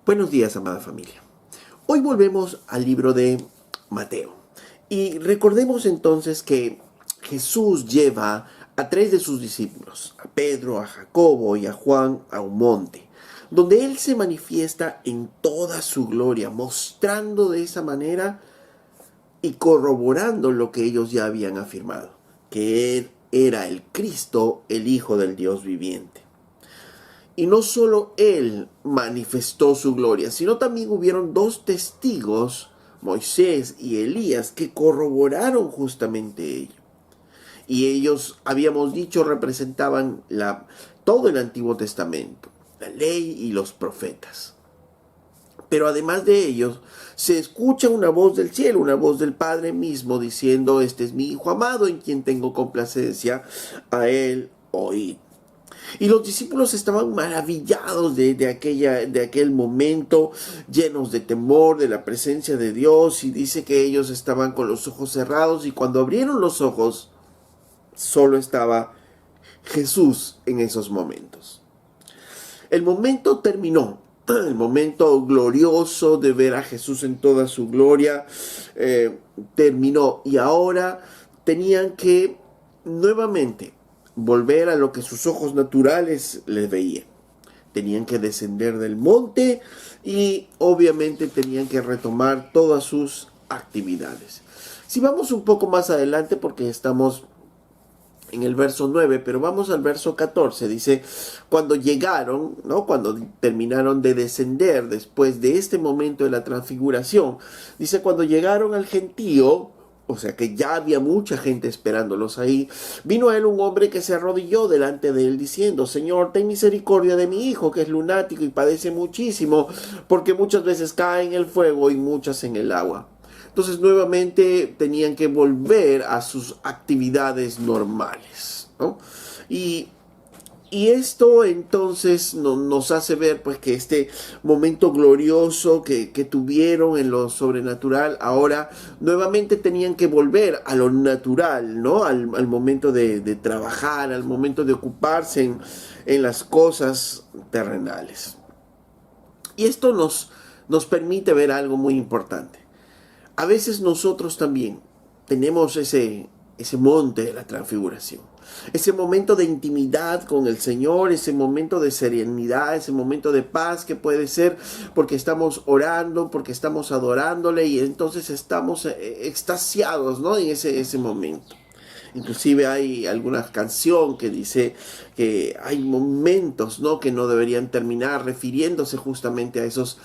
Buenos días, amada familia. Hoy volvemos al libro de Mateo. Y recordemos entonces que Jesús lleva a tres de sus discípulos, a Pedro, a Jacobo y a Juan, a un monte, donde Él se manifiesta en toda su gloria, mostrando de esa manera y corroborando lo que ellos ya habían afirmado, que Él era el Cristo, el Hijo del Dios viviente. Y no solo Él manifestó su gloria, sino también hubieron dos testigos, Moisés y Elías, que corroboraron justamente ello. Y ellos, habíamos dicho, representaban todo el Antiguo Testamento, la ley y los profetas. Pero además de ellos, se escucha una voz del cielo, una voz del Padre mismo, diciendo: este es mi Hijo amado, en quien tengo complacencia, a Él oíd. Y los discípulos estaban maravillados de aquel momento, llenos de temor, de la presencia de Dios, y dice que ellos estaban con los ojos cerrados, y cuando abrieron los ojos, solo estaba Jesús en esos momentos. El momento terminó, el momento glorioso de ver a Jesús en toda su gloria terminó, y ahora tenían que nuevamente volver a lo que sus ojos naturales les veían. Tenían que descender del monte y obviamente tenían que retomar todas sus actividades. Si vamos un poco más adelante, porque estamos en el verso 9, pero vamos al verso 14, dice: cuando llegaron, ¿no? Cuando terminaron de descender después de este momento de la transfiguración, dice: cuando llegaron al gentío, o sea que ya había mucha gente esperándolos ahí, vino a él un hombre que se arrodilló delante de él diciendo: Señor, ten misericordia de mi hijo, que es lunático y padece muchísimo, porque muchas veces cae en el fuego y muchas en el agua. Entonces nuevamente tenían que volver a sus actividades normales, ¿no? Y esto entonces nos hace ver pues que este momento glorioso que tuvieron en lo sobrenatural, ahora nuevamente tenían que volver a lo natural, ¿no? Al momento de trabajar, al momento de ocuparse en las cosas terrenales. Y esto nos permite ver algo muy importante. A veces nosotros también tenemos ese monte de la transfiguración, ese momento de intimidad con el Señor, ese momento de serenidad, ese momento de paz que puede ser porque estamos orando, porque estamos adorándole, y entonces estamos extasiados, ¿no? En ese momento. Inclusive hay alguna canción que dice que hay momentos, ¿no?, que no deberían terminar, refiriéndose justamente a esos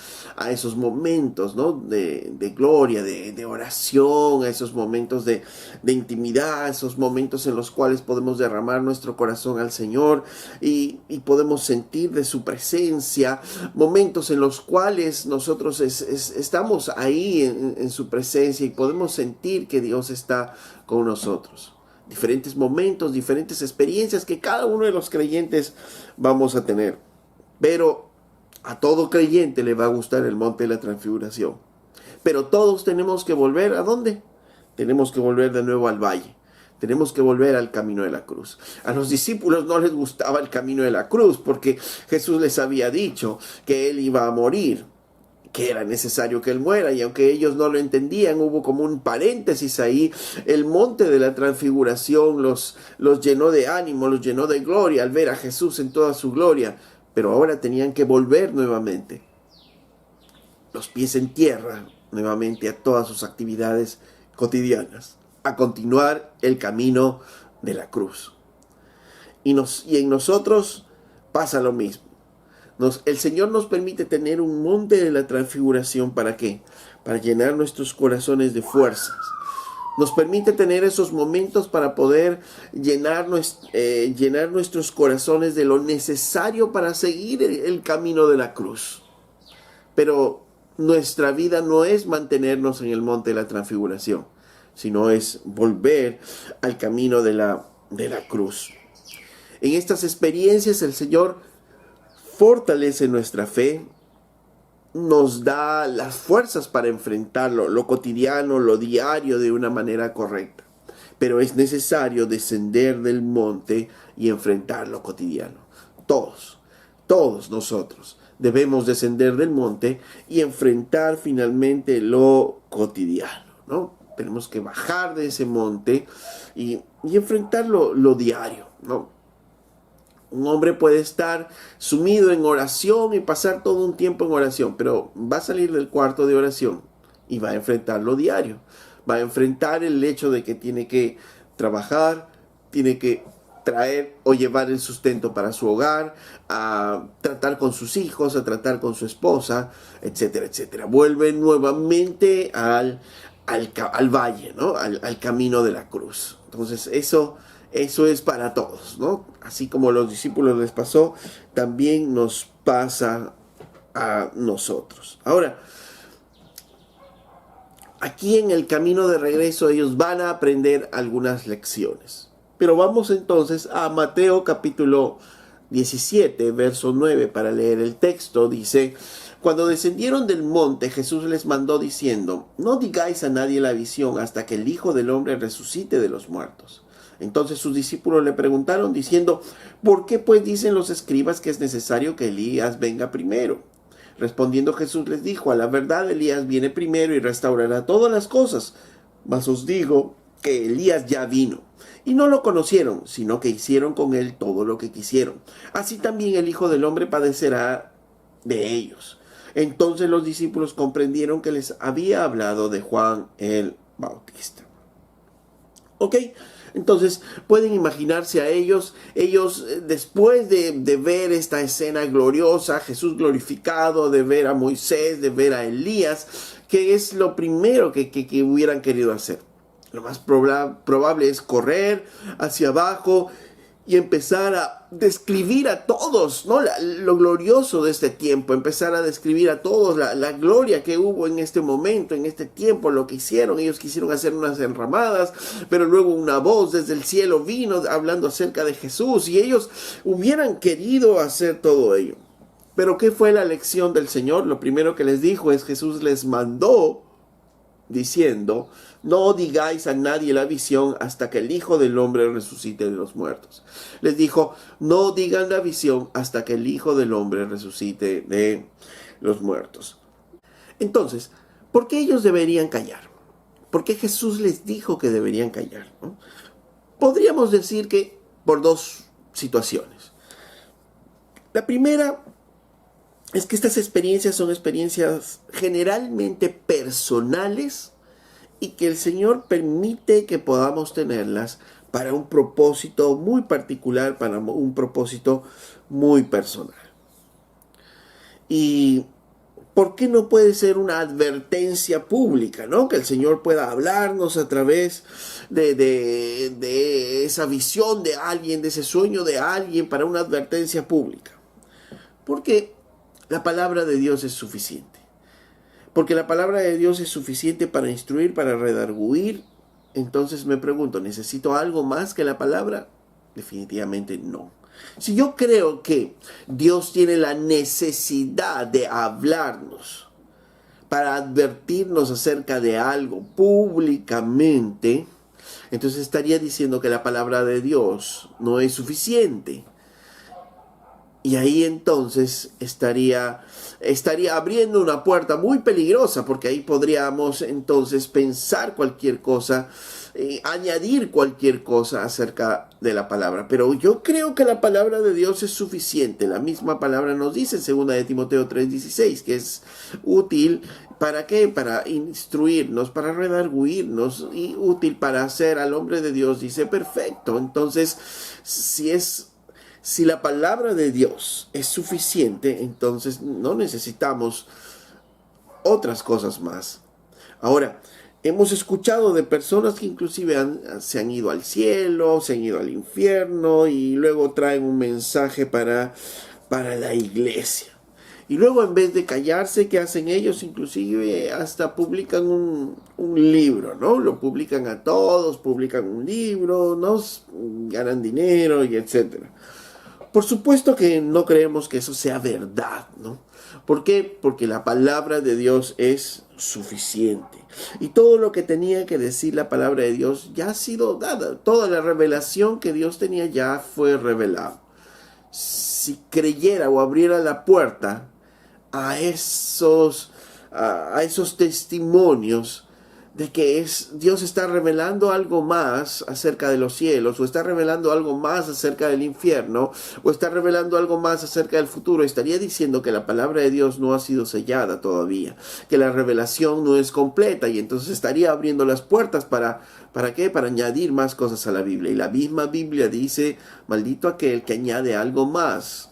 momentos, ¿no?, de gloria, de oración, a esos momentos de intimidad, esos momentos en los cuales podemos derramar nuestro corazón al Señor y podemos sentir de su presencia, momentos en los cuales nosotros estamos ahí en su presencia y podemos sentir que Dios está con nosotros. Diferentes momentos, diferentes experiencias que cada uno de los creyentes vamos a tener. Pero a todo creyente le va a gustar el monte de la transfiguración. Pero todos tenemos que volver, ¿a dónde? Tenemos que volver de nuevo al valle. Tenemos que volver al camino de la cruz. A los discípulos no les gustaba el camino de la cruz porque Jesús les había dicho que Él iba a morir, que era necesario que Él muera, y aunque ellos no lo entendían, hubo como un paréntesis ahí. El monte de la transfiguración los llenó de ánimo, los llenó de gloria al ver a Jesús en toda su gloria, pero ahora tenían que volver nuevamente, los pies en tierra, nuevamente a todas sus actividades cotidianas, a continuar el camino de la cruz. Y en nosotros pasa lo mismo. El Señor nos permite tener un monte de la transfiguración. ¿Para qué? Para llenar nuestros corazones de fuerzas. Nos permite tener esos momentos para poder llenar nuestros corazones de lo necesario para seguir el camino de la cruz. Pero nuestra vida no es mantenernos en el monte de la transfiguración, sino es volver al camino de la cruz. En estas experiencias el Señor fortalece nuestra fe, nos da las fuerzas para enfrentarlo, lo cotidiano, lo diario, de una manera correcta. Pero es necesario descender del monte y enfrentar lo cotidiano. todos nosotros debemos descender del monte y enfrentar finalmente lo cotidiano, ¿no? Tenemos que bajar de ese monte y enfrentar lo diario, ¿no? Un hombre puede estar sumido en oración y pasar todo un tiempo en oración, pero va a salir del cuarto de oración y va a enfrentar lo diario. Va a enfrentar el hecho de que tiene que trabajar, tiene que traer o llevar el sustento para su hogar, a tratar con sus hijos, a tratar con su esposa, etcétera, etcétera. Vuelve nuevamente al valle, ¿no? Al camino de la cruz. Entonces eso es para todos, ¿no? Así como a los discípulos les pasó, también nos pasa a nosotros. Ahora, aquí en el camino de regreso ellos van a aprender algunas lecciones. Pero vamos entonces a Mateo capítulo 17, verso 9, para leer el texto. Dice: cuando descendieron del monte, Jesús les mandó diciendo: no digáis a nadie la visión hasta que el Hijo del Hombre resucite de los muertos. Entonces sus discípulos le preguntaron diciendo: ¿por qué pues dicen los escribas que es necesario que Elías venga primero? Respondiendo Jesús les dijo: a la verdad Elías viene primero y restaurará todas las cosas. Mas os digo que Elías ya vino, y no lo conocieron, sino que hicieron con él todo lo que quisieron. Así también el Hijo del Hombre padecerá de ellos. Entonces los discípulos comprendieron que les había hablado de Juan el Bautista. ¿Ok? Entonces pueden imaginarse a ellos después de ver esta escena gloriosa, Jesús glorificado, de ver a Moisés, de ver a Elías, que es lo primero que hubieran querido hacer. Lo más probable es correr hacia abajo y empezar a describir a todos, ¿no? Lo glorioso de este tiempo, empezar a describir a todos la gloria que hubo en este momento, en este tiempo, lo que hicieron. Ellos quisieron hacer unas enramadas, pero luego una voz desde el cielo vino hablando acerca de Jesús, y ellos hubieran querido hacer todo ello. Pero ¿qué fue la lección del Señor? Lo primero que les dijo es: Jesús les mandó diciendo: no digáis a nadie la visión hasta que el Hijo del Hombre resucite de los muertos. Les dijo: no digan la visión hasta que el Hijo del Hombre resucite de los muertos. Entonces, ¿por qué ellos deberían callar? ¿Por qué Jesús les dijo que deberían callar, ¿no? Podríamos decir que por dos situaciones. La primera es que estas experiencias son experiencias generalmente personales y que el Señor permite que podamos tenerlas para un propósito muy particular, para un propósito muy personal. Y ¿por qué no puede ser una advertencia pública, ¿no? Que el Señor pueda hablarnos a través de esa visión de alguien, de ese sueño de alguien, para una advertencia pública. Porque la palabra de Dios es suficiente. Porque la palabra de Dios es suficiente para instruir, para redarguir. Entonces me pregunto, ¿necesito algo más que la palabra? Definitivamente no. Si yo creo que Dios tiene la necesidad de hablarnos para advertirnos acerca de algo públicamente, entonces estaría diciendo que la palabra de Dios no es suficiente. Y ahí entonces estaría abriendo una puerta muy peligrosa, porque ahí podríamos entonces pensar cualquier cosa, añadir cualquier cosa acerca de la palabra. Pero yo creo que la palabra de Dios es suficiente. La misma palabra nos dice en 2 de Timoteo 3:16 que es útil. ¿Para qué? Para instruirnos, para redarguirnos, y útil para hacer al hombre de Dios, dice, perfecto. Entonces, si la palabra de Dios es suficiente, entonces no necesitamos otras cosas más. Ahora, hemos escuchado de personas que inclusive se han ido al cielo, se han ido al infierno, y luego traen un mensaje para la iglesia. Y luego, en vez de callarse, ¿qué hacen ellos? Inclusive hasta publican un libro, ¿no? Lo publican a todos, publican un libro, ¿no? Ganan dinero y etcétera. Por supuesto que no creemos que eso sea verdad, ¿no? ¿Por qué? Porque la palabra de Dios es suficiente. Y todo lo que tenía que decir la palabra de Dios ya ha sido dada. Toda la revelación que Dios tenía ya fue revelada. si creyera o abriera la puerta a esos testimonios de que Dios está revelando algo más acerca de los cielos, o está revelando algo más acerca del infierno, o está revelando algo más acerca del futuro, estaría diciendo que la palabra de Dios no ha sido sellada todavía, que la revelación no es completa, y entonces estaría abriendo las puertas ¿para qué? Para añadir más cosas a la Biblia. Y la misma Biblia dice, maldito aquel que añade algo más.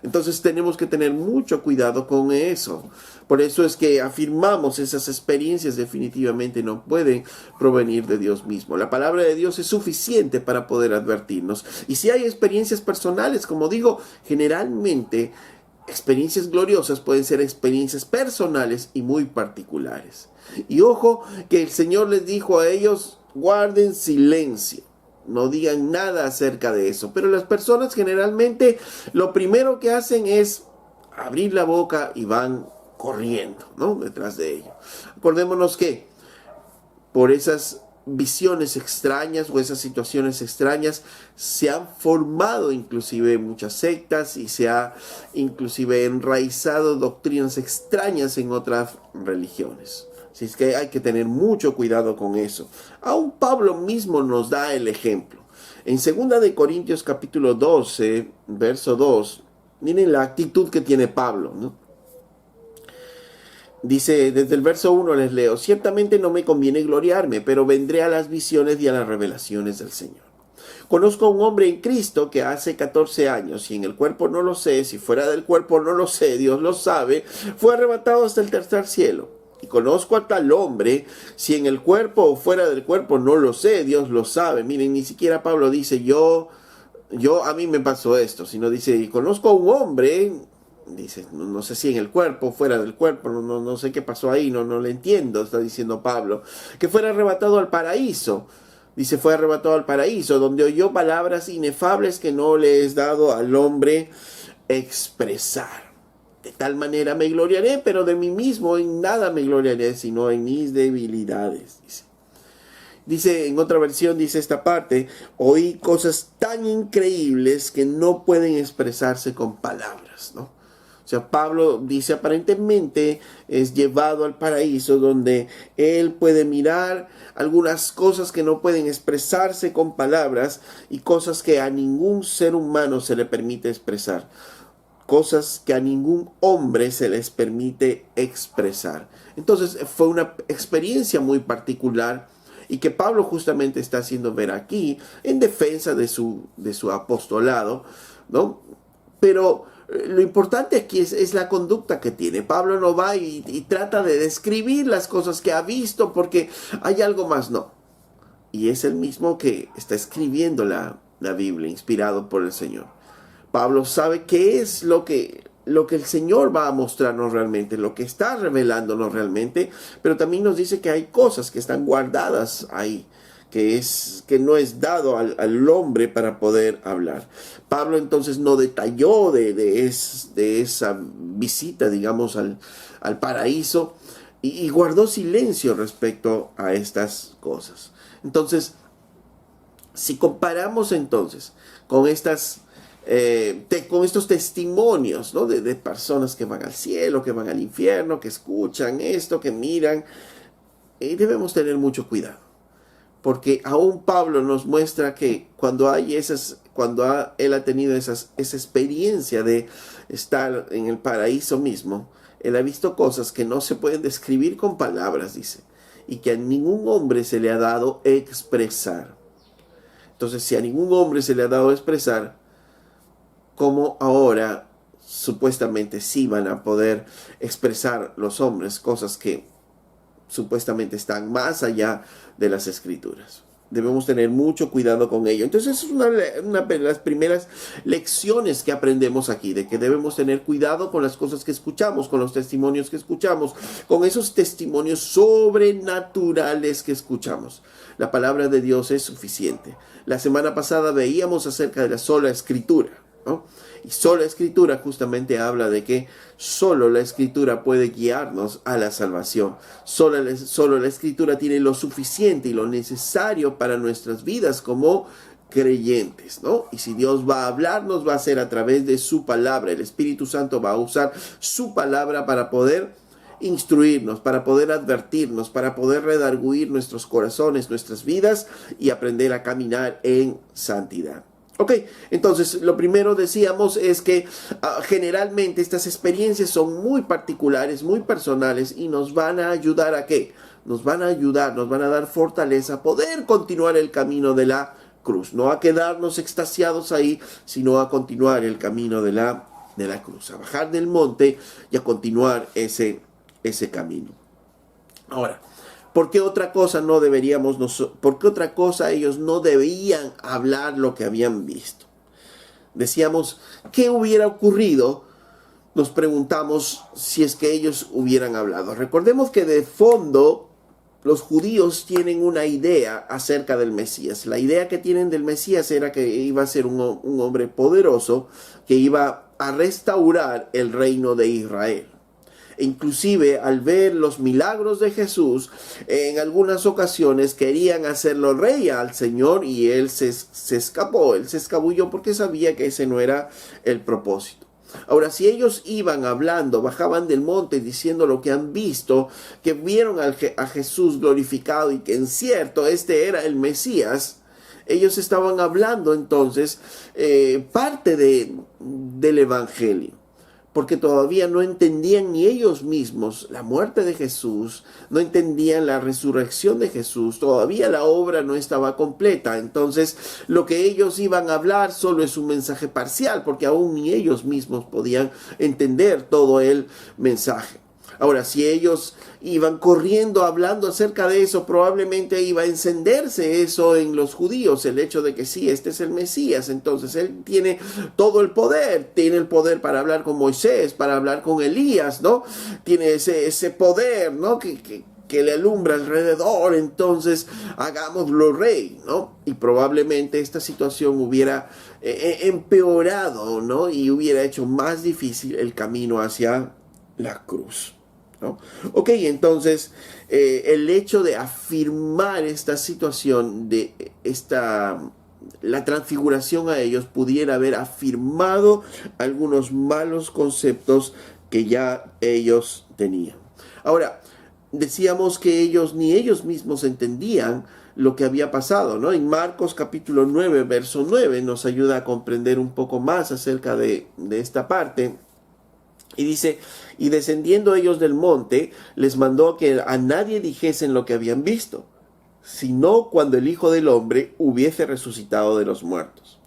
Entonces tenemos que tener mucho cuidado con eso. Por eso es que afirmamos esas experiencias definitivamente no pueden provenir de Dios mismo. La palabra de Dios es suficiente para poder advertirnos. Y si hay experiencias personales, como digo, generalmente experiencias gloriosas pueden ser experiencias personales y muy particulares. Y ojo que el Señor les dijo a ellos, guarden silencio. No digan nada acerca de eso. Pero las personas generalmente lo primero que hacen es abrir la boca y van corriendo, ¿no? Detrás de ello. Acordémonos que por esas visiones extrañas o esas situaciones extrañas se han formado inclusive muchas sectas y se ha inclusive enraizado doctrinas extrañas en otras religiones. Así es que hay que tener mucho cuidado con eso. Aún Pablo mismo nos da el ejemplo. En 2 de Corintios capítulo 12, verso 2, miren la actitud que tiene Pablo, ¿no? Dice, desde el verso 1 les leo, ciertamente no me conviene gloriarme, pero vendré a las visiones y a las revelaciones del Señor. Conozco a un hombre en Cristo que hace 14 años, si en el cuerpo no lo sé, si fuera del cuerpo no lo sé, Dios lo sabe, fue arrebatado hasta el tercer cielo. Y conozco a tal hombre, si en el cuerpo o fuera del cuerpo no lo sé, Dios lo sabe. Miren, ni siquiera Pablo dice, a mí me pasó esto, sino dice, y conozco a un hombre, dice, no sé si en el cuerpo, fuera del cuerpo, no sé qué pasó ahí, no le entiendo, está diciendo Pablo, que fuera arrebatado al paraíso. Dice, fue arrebatado al paraíso, donde oyó palabras inefables que no le es dado al hombre expresar. De tal manera me gloriaré, pero de mí mismo en nada me gloriaré, sino en mis debilidades. Dice en otra versión, dice esta parte, oí cosas tan increíbles que no pueden expresarse con palabras, ¿no? O sea, Pablo dice, aparentemente es llevado al paraíso donde él puede mirar algunas cosas que no pueden expresarse con palabras y cosas que a ningún ser humano se le permite expresar. Cosas que a ningún hombre se les permite expresar. Entonces fue una experiencia muy particular y que Pablo justamente está haciendo ver aquí en defensa de su apostolado, ¿no? Pero lo importante aquí es la conducta que tiene. Pablo no va y trata de describir las cosas que ha visto porque hay algo más, no. Y es el mismo que está escribiendo la Biblia, inspirado por el Señor. Pablo sabe qué es lo que el Señor va a mostrarnos realmente, lo que está revelándonos realmente, pero también nos dice que hay cosas que están guardadas ahí, que no es dado al hombre para poder hablar. Pablo entonces no detalló de esa visita, digamos, al paraíso y guardó silencio respecto a estas cosas. Entonces, si comparamos entonces con con estos testimonios, ¿no? de personas que van al cielo, que van al infierno, que escuchan esto, que miran, debemos tener mucho cuidado, porque aún Pablo nos muestra que cuando él ha tenido esa experiencia de estar en el paraíso mismo, él ha visto cosas que no se pueden describir con palabras, dice, y que a ningún hombre se le ha dado expresar. Entonces, si a ningún hombre se le ha dado expresar, ¿cómo ahora supuestamente sí van a poder expresar los hombres cosas que supuestamente están más allá de las escrituras? Debemos tener mucho cuidado con ello. Entonces es una de las primeras lecciones que aprendemos aquí, de que debemos tener cuidado con las cosas que escuchamos, con los testimonios que escuchamos, con esos testimonios sobrenaturales que escuchamos. La palabra de Dios es suficiente. La semana pasada veíamos acerca de la sola escritura, ¿no? Y sola escritura justamente habla de que solo la escritura puede guiarnos a la salvación. Solo la escritura tiene lo suficiente y lo necesario para nuestras vidas como creyentes, ¿no? Y si Dios va a hablar, nos va a hacer a través de su palabra. El Espíritu Santo va a usar su palabra para poder instruirnos, para poder advertirnos, para poder redarguir nuestros corazones, nuestras vidas y aprender a caminar en santidad. Ok, entonces lo primero decíamos es que generalmente estas experiencias son muy particulares, muy personales y nos van a ayudar ¿a qué? Nos van a ayudar, nos van a dar fortaleza a poder continuar el camino de la cruz, no a quedarnos extasiados ahí, sino a continuar el camino de la cruz, a bajar del monte y a continuar ese camino. Ahora, ¿por qué otra cosa por qué otra cosa ellos no debían hablar lo que habían visto? Decíamos, ¿qué hubiera ocurrido? Nos preguntamos si es que ellos hubieran hablado. Recordemos que de fondo los judíos tienen una idea acerca del Mesías. La idea que tienen del Mesías era que iba a ser un hombre poderoso que iba a restaurar el reino de Israel. Inclusive al ver los milagros de Jesús, en algunas ocasiones querían hacerlo rey al Señor y él se escapó, él se escabulló porque sabía que ese no era el propósito. Ahora, si ellos iban hablando, bajaban del monte diciendo lo que han visto, que vieron a Jesús glorificado y que en cierto este era el Mesías, ellos estaban hablando entonces parte del Evangelio. Porque todavía no entendían ni ellos mismos la muerte de Jesús, no entendían la resurrección de Jesús, todavía la obra no estaba completa. Entonces, lo que ellos iban a hablar solo es un mensaje parcial, porque aún ni ellos mismos podían entender todo el mensaje. Ahora, si ellos iban corriendo hablando acerca de eso, probablemente iba a encenderse eso en los judíos, el hecho de que sí, este es el Mesías, entonces él tiene todo el poder, tiene el poder para hablar con Moisés, para hablar con Elías, ¿no? Tiene ese poder, ¿no? Que le alumbra alrededor, entonces hagámoslo rey, ¿no? Y probablemente esta situación hubiera empeorado, ¿no? Y hubiera hecho más difícil el camino hacia la cruz, ¿no? Ok, entonces el hecho de afirmar esta situación, la transfiguración a ellos pudiera haber afirmado algunos malos conceptos que ya ellos tenían. Ahora, decíamos que ni ellos mismos entendían lo que había pasado, ¿no? En Marcos capítulo 9, verso 9 nos ayuda a comprender un poco más acerca de esta parte. Y dice, y descendiendo ellos del monte, les mandó que a nadie dijesen lo que habían visto, sino cuando el Hijo del Hombre hubiese resucitado de los muertos.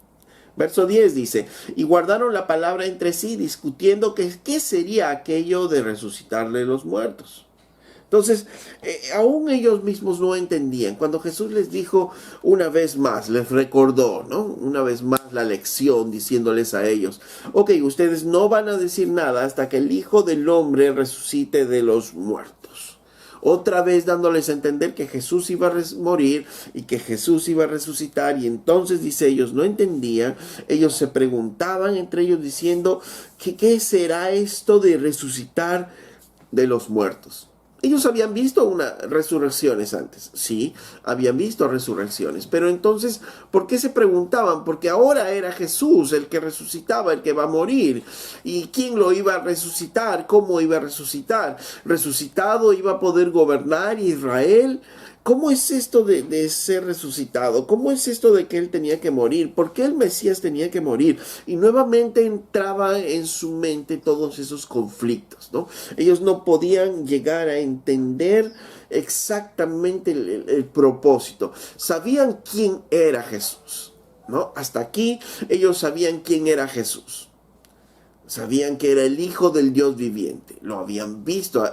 Verso 10 dice, y guardaron la palabra entre sí, discutiendo qué sería aquello de resucitar de los muertos. Entonces, aún ellos mismos no entendían. Cuando Jesús les dijo una vez más, les recordó, ¿no? Una vez más la lección, diciéndoles a ellos, ok, ustedes no van a decir nada hasta que el Hijo del Hombre resucite de los muertos. Otra vez dándoles a entender que Jesús iba a morir y que Jesús iba a resucitar. Y entonces, dice, ellos no entendían. Ellos se preguntaban entre ellos diciendo, ¿qué será esto de resucitar de los muertos? Ellos habían visto resurrecciones antes, sí, habían visto resurrecciones, pero entonces, ¿por qué se preguntaban? Porque ahora era Jesús el que resucitaba, el que va a morir. ¿Y quién lo iba a resucitar? ¿Cómo iba a resucitar? ¿Resucitado iba a poder gobernar Israel? ¿Cómo es esto de ser resucitado? ¿Cómo es esto de que él tenía que morir? ¿Por qué el Mesías tenía que morir? Y nuevamente entraba en su mente todos esos conflictos, ¿no? Ellos no podían llegar a entender exactamente el propósito. Sabían quién era Jesús, ¿no? Hasta aquí ellos sabían quién era Jesús. Sabían que era el Hijo del Dios viviente. Lo habían visto.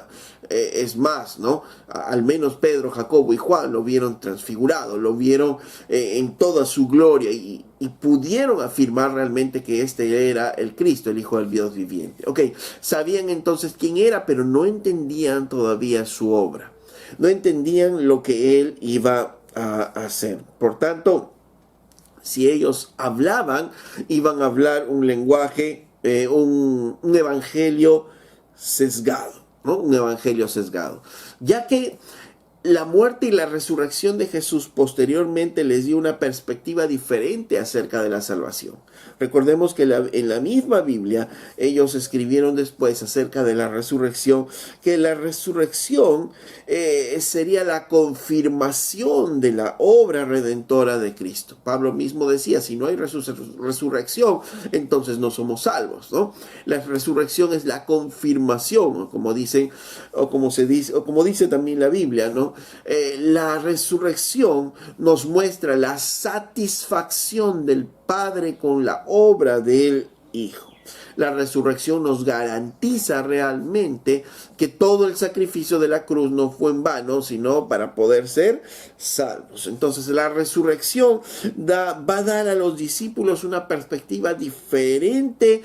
Es más, ¿no? Al menos Pedro, Jacobo y Juan lo vieron transfigurado. Lo vieron en toda su gloria. Y pudieron afirmar realmente que este era el Cristo, el Hijo del Dios viviente. Ok, sabían entonces quién era, pero no entendían todavía su obra. No entendían lo que él iba a hacer. Por tanto, si ellos hablaban, iban a hablar un lenguaje, un evangelio sesgado, ¿no? Un evangelio sesgado. Ya que la muerte y la resurrección de Jesús posteriormente les dio una perspectiva diferente acerca de la salvación. Recordemos que en la misma Biblia ellos escribieron después acerca de la resurrección, que la resurrección sería la confirmación de la obra redentora de Cristo. Pablo mismo decía, si no hay resurrección, entonces no somos salvos, ¿no? La resurrección es la confirmación, como dicen, o como se dice, o como dice también la Biblia, ¿no? La resurrección nos muestra la satisfacción del Padre con la obra del Hijo. La resurrección nos garantiza realmente que todo el sacrificio de la cruz no fue en vano, sino para poder ser salvos. Entonces la resurrección va a dar a los discípulos una perspectiva diferente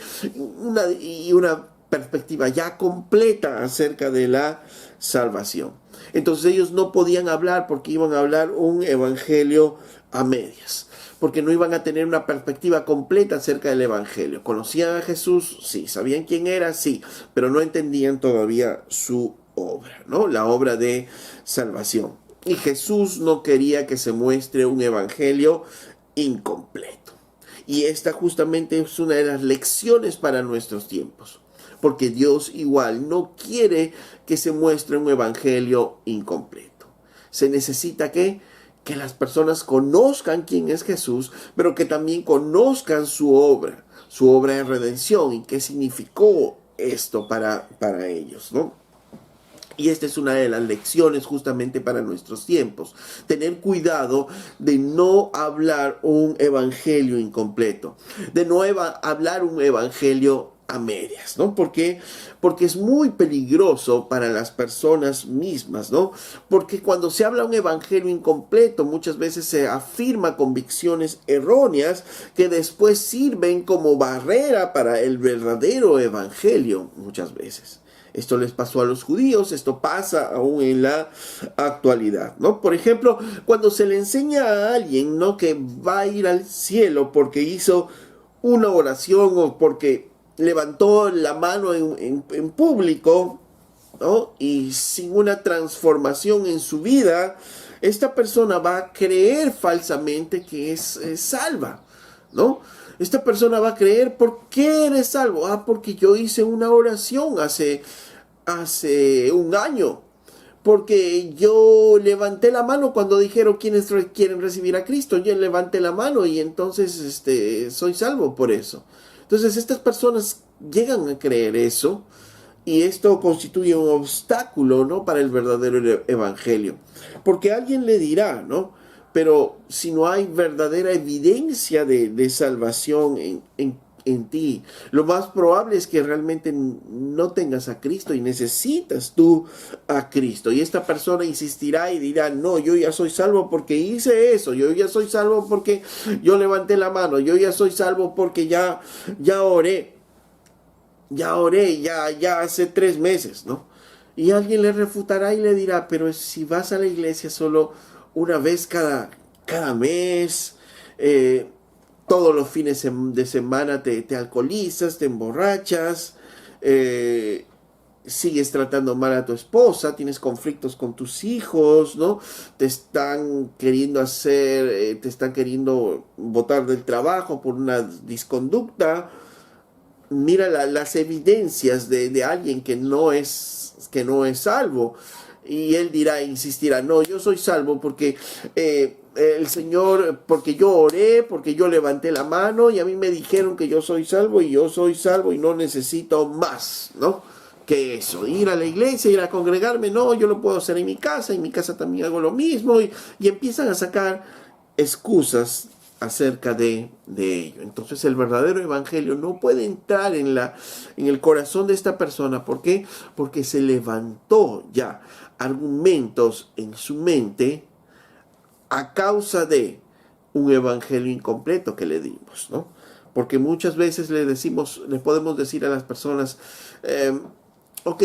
y una perspectiva ya completa acerca de la salvación. Entonces ellos no podían hablar porque iban a hablar un evangelio a medias, porque no iban a tener una perspectiva completa acerca del evangelio. ¿Conocían a Jesús? Sí. ¿Sabían quién era? Sí, pero no entendían todavía su obra, ¿no? La obra de salvación. Y Jesús no quería que se muestre un evangelio incompleto. Y esta justamente es una de las lecciones para nuestros tiempos, porque Dios igual no quiere que se muestre un evangelio incompleto. Se necesita que las personas conozcan quién es Jesús, pero que también conozcan su obra de redención y qué significó esto para ellos, ¿no? Y esta es una de las lecciones justamente para nuestros tiempos. Tener cuidado de no hablar un evangelio incompleto, de no hablar un evangelio a medias, ¿no? ¿Por qué? Porque es muy peligroso para las personas mismas, ¿no? Porque cuando se habla un evangelio incompleto, muchas veces se afirma convicciones erróneas que después sirven como barrera para el verdadero evangelio, muchas veces. Esto les pasó a los judíos, esto pasa aún en la actualidad, ¿no? Por ejemplo, cuando se le enseña a alguien, ¿no?, que va a ir al cielo porque hizo una oración o porque levantó la mano en público, ¿no?, y sin una transformación en su vida, esta persona va a creer falsamente que es salva, ¿no? Esta persona va a creer, ¿por qué eres salvo? Porque yo hice una oración hace un año. Porque yo levanté la mano cuando dijeron quiénes quieren recibir a Cristo. Yo levanté la mano y entonces soy salvo por eso. Entonces estas personas llegan a creer eso y esto constituye un obstáculo, ¿no?, para el verdadero evangelio. Porque alguien le dirá, ¿no?, pero si no hay verdadera evidencia de salvación en ti, lo más probable es que realmente no tengas a Cristo y necesitas tú a Cristo. Y esta persona insistirá y dirá, no, yo ya soy salvo porque hice eso, yo ya soy salvo porque yo levanté la mano, yo ya soy salvo porque ya oré, ya hace 3 meses, ¿no? Y alguien le refutará y le dirá, pero si vas a la iglesia solo una vez cada mes, todos los fines de semana te alcoholizas, te emborrachas, sigues tratando mal a tu esposa, tienes conflictos con tus hijos, ¿no? Te están queriendo botar del trabajo por una disconducta. Mira las evidencias de alguien que no es salvo. Y él insistirá, no, yo soy salvo porque el Señor, porque yo oré, porque yo levanté la mano y a mí me dijeron que yo soy salvo y yo soy salvo y no necesito más, ¿no?, que eso. Ir a la iglesia, ir a congregarme, no, yo lo puedo hacer en mi casa también hago lo mismo y empiezan a sacar excusas acerca de ello. Entonces el verdadero evangelio no puede entrar en el corazón de esta persona. ¿Por qué? Porque se levantó ya argumentos en su mente a causa de un evangelio incompleto que le dimos, ¿no? Porque muchas veces le podemos decir a las personas, ok,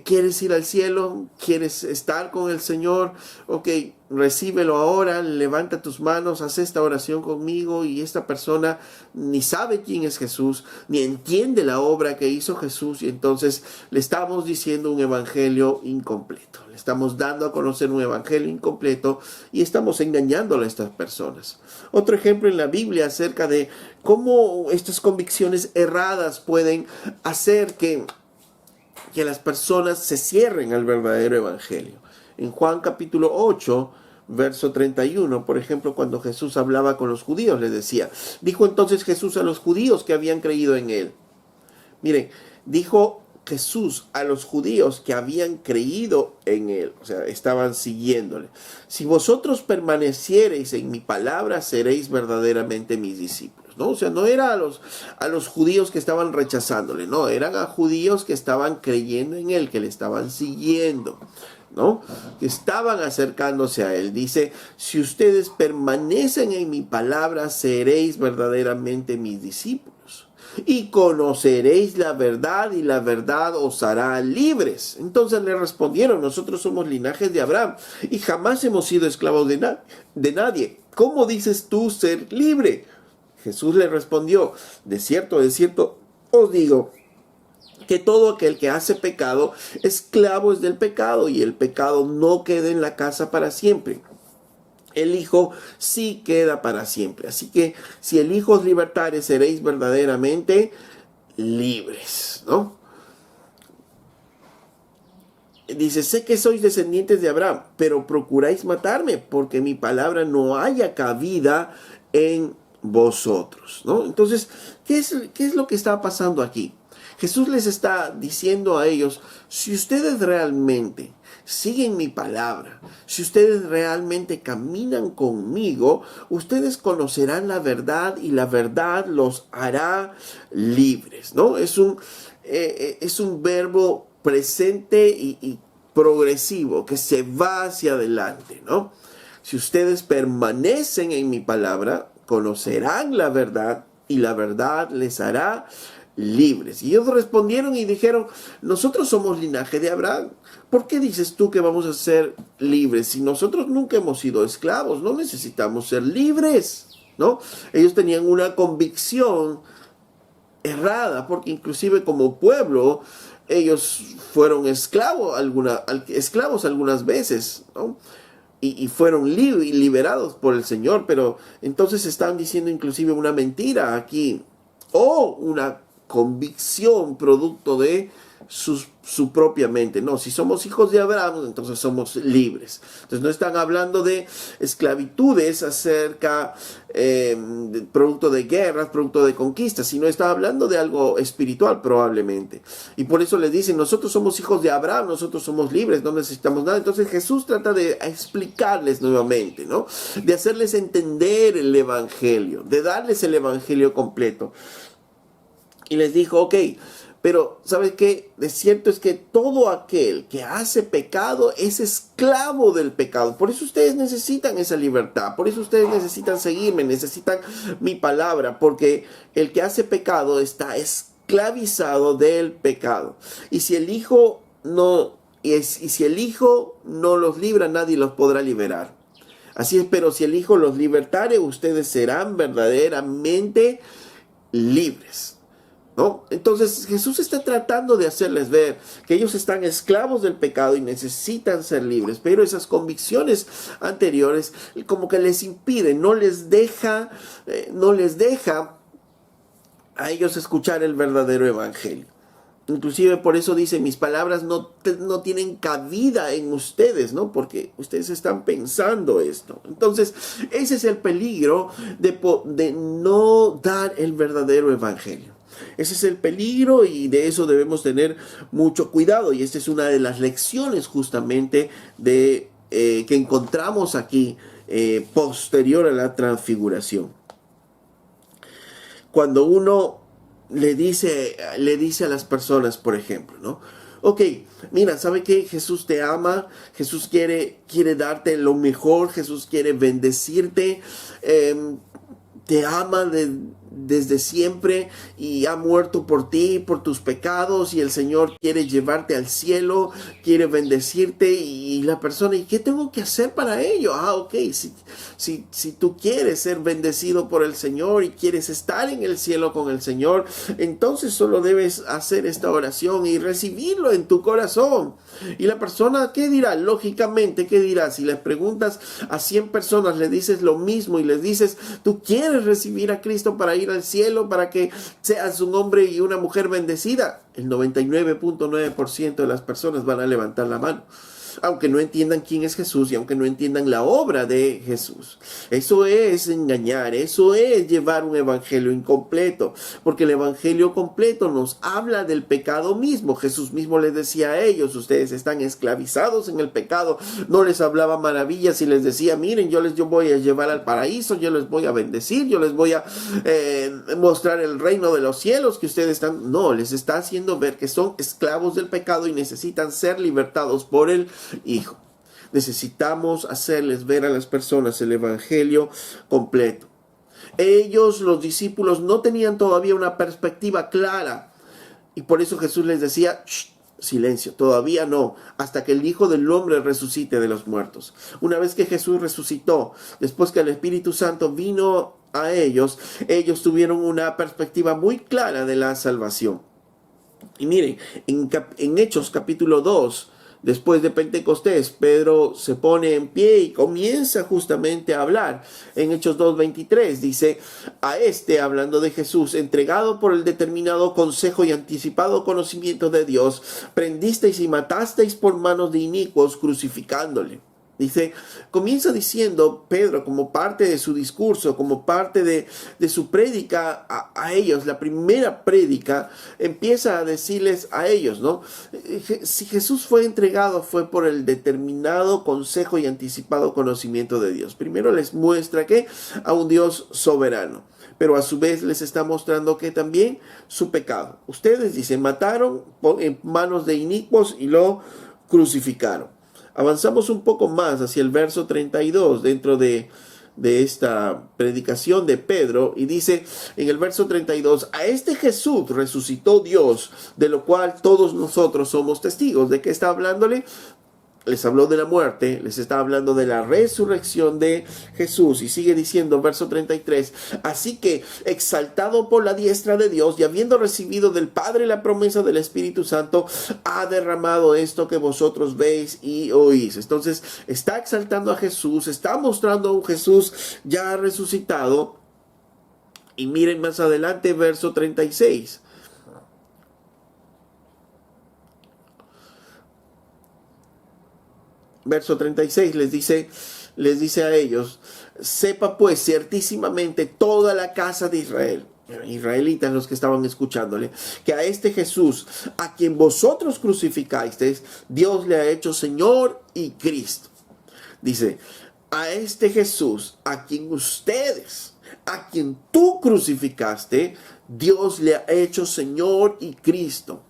¿quieres ir al cielo? ¿Quieres estar con el Señor? Ok, recíbelo ahora, levanta tus manos, haz esta oración conmigo, y esta persona ni sabe quién es Jesús, ni entiende la obra que hizo Jesús, y entonces le estamos diciendo un evangelio incompleto. Le estamos dando a conocer un evangelio incompleto y estamos engañándole a estas personas. Otro ejemplo en la Biblia acerca de cómo estas convicciones erradas pueden hacer que las personas se cierren al verdadero evangelio. En Juan capítulo 8, verso 31, por ejemplo, cuando Jesús hablaba con los judíos, les decía, dijo entonces Jesús a los judíos que habían creído en él. Miren, dijo Jesús a los judíos que habían creído en él, o sea, estaban siguiéndole. Si vosotros permaneciereis en mi palabra, seréis verdaderamente mis discípulos. ¿No? O sea, no era a los judíos que estaban rechazándole, no, eran a judíos que estaban creyendo en él, que le estaban siguiendo, ¿no? Que estaban acercándose a él. Dice, si ustedes permanecen en mi palabra, seréis verdaderamente mis discípulos. Y conoceréis la verdad, y la verdad os hará libres. Entonces le respondieron, nosotros somos linajes de Abraham, y jamás hemos sido esclavos de nadie. ¿Cómo dices tú ser libre? Jesús le respondió, de cierto, os digo, que todo aquel que hace pecado, esclavo es del pecado, y el pecado no queda en la casa para siempre. El Hijo sí queda para siempre. Así que si el Hijo os libertare, seréis verdaderamente libres, ¿no? Dice, sé que sois descendientes de Abraham, pero procuráis matarme, porque mi palabra no haya cabida en vosotros, ¿no? Entonces, ¿qué es lo que está pasando aquí? Jesús les está diciendo a ellos, si ustedes realmente siguen mi palabra, si ustedes realmente caminan conmigo, ustedes conocerán la verdad, y la verdad los hará libres, ¿no? Es un verbo presente y progresivo que se va hacia adelante, ¿no? Si ustedes permanecen en mi palabra, conocerán la verdad, y la verdad les hará libres. Y ellos respondieron y dijeron, nosotros somos linaje de Abraham. ¿Por qué dices tú que vamos a ser libres? Si nosotros nunca hemos sido esclavos, no necesitamos ser libres, ¿no? Ellos tenían una convicción errada, porque inclusive como pueblo, ellos fueron esclavos algunas veces, ¿no? Y fueron liberados por el Señor, pero entonces están diciendo inclusive una mentira aquí, o una convicción producto de su propia mente. No, si somos hijos de Abraham, entonces somos libres. Entonces no están hablando de esclavitudes acerca producto de guerras, producto de conquistas, sino están hablando de algo espiritual probablemente. Y por eso les dicen, nosotros somos hijos de Abraham, nosotros somos libres, no necesitamos nada. Entonces Jesús trata de explicarles nuevamente, ¿no? De hacerles entender el evangelio, de darles el evangelio completo. Y les dijo, ok, pero ¿sabes qué? De cierto es que todo aquel que hace pecado es esclavo del pecado. Por eso ustedes necesitan esa libertad. Por eso ustedes necesitan seguirme, necesitan mi palabra. Porque el que hace pecado está esclavizado del pecado. Y si el Hijo no los libra, nadie los podrá liberar. Así es, pero si el Hijo los libertare, ustedes serán verdaderamente libres, ¿no? Entonces Jesús está tratando de hacerles ver que ellos están esclavos del pecado y necesitan ser libres, pero esas convicciones anteriores como que les impiden, no les deja a ellos escuchar el verdadero evangelio. Inclusive por eso dice, mis palabras no tienen cabida en ustedes, ¿no? Porque ustedes están pensando esto. Entonces, ese es el peligro de no dar el verdadero evangelio. Ese es el peligro, y de eso debemos tener mucho cuidado. Y esta es una de las lecciones justamente que encontramos aquí posterior a la transfiguración. Cuando uno le dice a las personas, por ejemplo, ¿no? Ok, mira, ¿sabe qué? Jesús te ama, Jesús quiere darte lo mejor, Jesús quiere bendecirte, te ama desde siempre y ha muerto por ti, por tus pecados, y el Señor quiere llevarte al cielo, quiere bendecirte, y la persona, ¿y qué tengo que hacer para ello? Ok, si tú quieres ser bendecido por el Señor y quieres estar en el cielo con el Señor, entonces solo debes hacer esta oración y recibirlo en tu corazón. Y la persona, ¿qué dirá? Lógicamente, ¿qué dirá? Si le preguntas a 100 personas, le dices lo mismo y les dices, ¿tú quieres recibir a Cristo para ir al cielo, para que seas un hombre y una mujer bendecida? El 99.9% de las personas van a levantar la mano, aunque no entiendan quién es Jesús y aunque no entiendan la obra de Jesús. Eso es engañar, eso es llevar un evangelio incompleto, porque el evangelio completo nos habla del pecado mismo. Jesús mismo les decía a ellos, ustedes están esclavizados en el pecado. No les hablaba maravillas y les decía, miren, yo voy a llevar al paraíso, yo les voy a bendecir, yo les voy a mostrar el reino de los cielos que ustedes están. No, les está haciendo ver que son esclavos del pecado y necesitan ser libertados por el Hijo. Necesitamos hacerles ver a las personas el evangelio completo. Ellos, los discípulos, no tenían todavía una perspectiva clara, y por eso Jesús les decía, silencio, todavía no, hasta que el Hijo del Hombre resucite de los muertos. Una vez que Jesús resucitó, después que el Espíritu Santo vino a ellos tuvieron una perspectiva muy clara de la salvación. Y miren, en Hechos capítulo 2, después de Pentecostés, Pedro se pone en pie y comienza justamente a hablar. En Hechos 2:23 dice, hablando de Jesús, entregado por el determinado consejo y anticipado conocimiento de Dios, prendisteis y matasteis por manos de inicuos, crucificándole. Dice, comienza diciendo Pedro, como parte de su discurso, como parte de su prédica a ellos, la primera prédica, empieza a decirles a ellos, ¿no? Si Jesús fue entregado, fue por el determinado consejo y anticipado conocimiento de Dios. Primero les muestra que a un Dios soberano, pero a su vez les está mostrando que también su pecado. Ustedes, dicen, mataron en manos de inicuos y lo crucificaron. Avanzamos un poco más hacia el verso 32 dentro de esta predicación de Pedro, y dice en el verso 32, a este Jesús resucitó Dios, de lo cual todos nosotros somos testigos. ¿De qué está hablándole? Les habló de la muerte, les está hablando de la resurrección de Jesús, y sigue diciendo, verso 33, así que, exaltado por la diestra de Dios y habiendo recibido del Padre la promesa del Espíritu Santo, ha derramado esto que vosotros veis y oís. Entonces, está exaltando a Jesús, está mostrando a un Jesús ya resucitado, y miren más adelante, verso 36. Verso 36 les dice a ellos, sepa pues ciertísimamente toda la casa de Israel, israelitas los que estaban escuchándole, que a este Jesús, a quien vosotros crucificasteis, Dios le ha hecho Señor y Cristo. Dice, a este Jesús, a quien tú crucificaste, Dios le ha hecho Señor y Cristo.